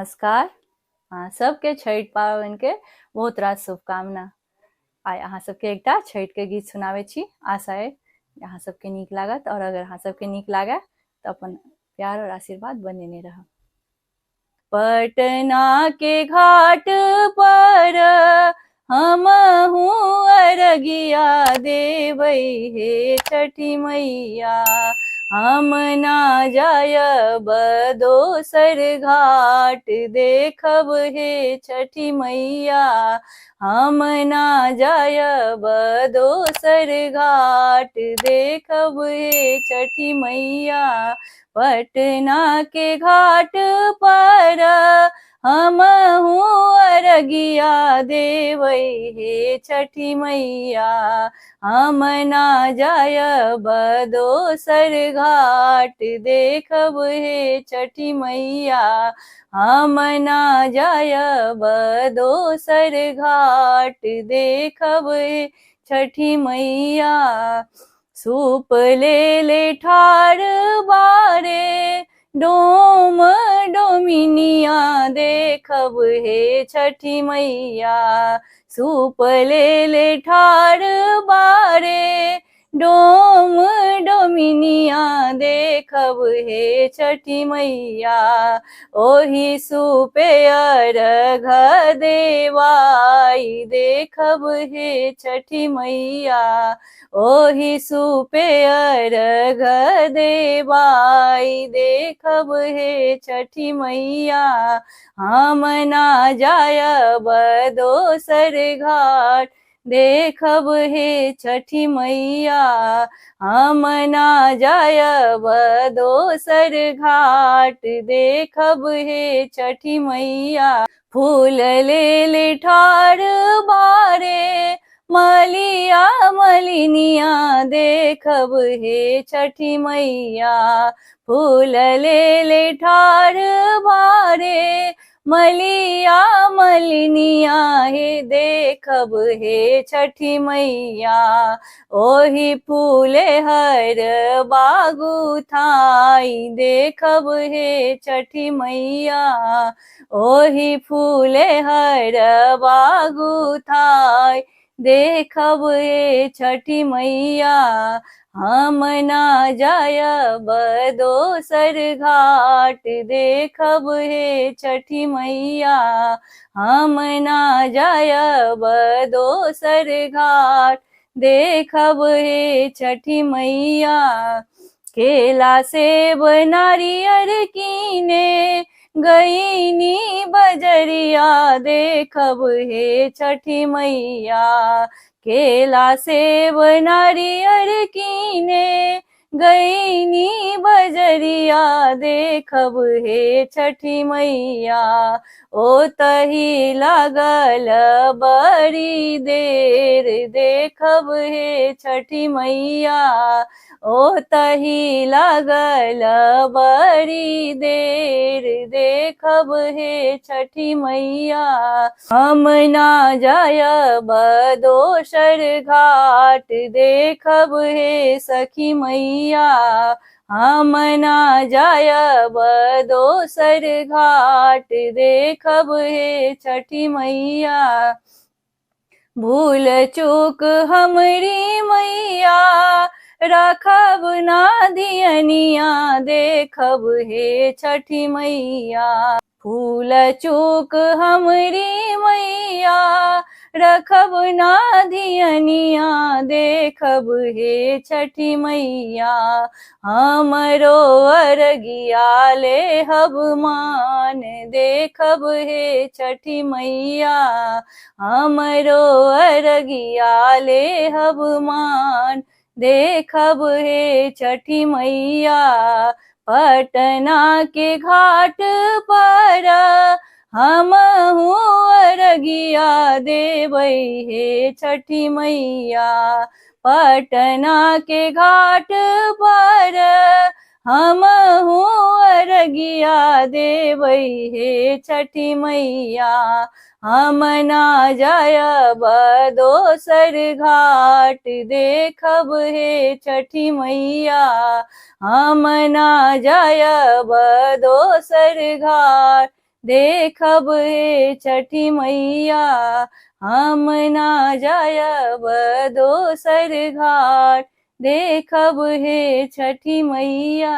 नमस्कार। सबके छठि पाबनि के बहुत रास शुभकामना। आइ अहाँ सबके एकटा छठि के गीत सुनाबै छी। आशा अइ अहाँ सबके नीक लागत, और अगर अहाँ सबके नीक लागे तो अपन प्यार और आशीर्वाद बनेने रहब। पटना के घाट पर हमहू अरगिया देबै हे छठी मैया। हम ना जायब दोसर घाट देखब हे छठी मैया। हम ना जायब दोसर घाट देखब हे छठी मैया। पटना के घाट पर हमहू अरगिया देबै हे छठी मैया। हम ना जायब दोसर घाट देखब हे छठी मैया। हम ना जायब दोसर घाट देखब हे छठी मैया। सूप ले ठाढ़ बारे डोम डोमिनिया देखब हे छठी मैया। सूप ले ठाढ़ बारे डोम डोमिनिया देखब हे छठी मैया। ओही सूपे अर्घ देवाई देखब हे छठी मैया। ओही सूपे अर्घ देवाई देखब हे छठी मैया। हम ना जायब दोसर घाट देखब हे छठी मैया। हम ना जायब दोसर घाट देखब हे छठी मैया। फूल ले ठाढ़ बारे मलिया मलिनिया देखब हे छठी मैया। फूल ले ठाढ़ बारे मलिया मलिनिया हे देखब हे छठी मैया। ओही फूले हर बागु थाई देखब हे छठी मैया। ओही फूले हर बागु थाई देखब हे छठी मैया। हम ना जायब दोसर घाट देखब हे छठी मैया। हम ना जायब दोसर घाट देखब हे छठी मैया। केला सेब नारियर कीने गईनी बजरिया देखब हे छठी मैया। केला सेब नारियर कीने गईनी बजरिया देखब हे छठी मैया। ओ तही लागल बड़ी देर देखब हे छठी मैया। ओ तही लागल बड़ी देर देखब हे छठी मैया। हम ना जायब दोसर घाट देखब हे सखी मैया। हम ना जायब दोसर घाट देखब हे छठी मैया। भूल चूक हमरी मैया राखब ना धियनिया देखब हे छठी मैया। फूल चूक हमरी मैया रखब ना धियनिया देखब हे छठी मैया। हमरो अरगिया लेहब मान देखब हे छठी मैया। हमरो अरगिया लेहब मान देखब हे छठी मैया। पटना के घाट पर हमहू अरगिया देबै हे छठी मैया। पटना के घाट पर हमहू अरगिया देबै हे छठी मैया। हम ना जायब दोसर घाट देखब हे छठी मैया। हम ना जायब दोसर घाट देखब हे छठी मैया हम ना जायब दोसर घाट, देखब हे छठी मैया।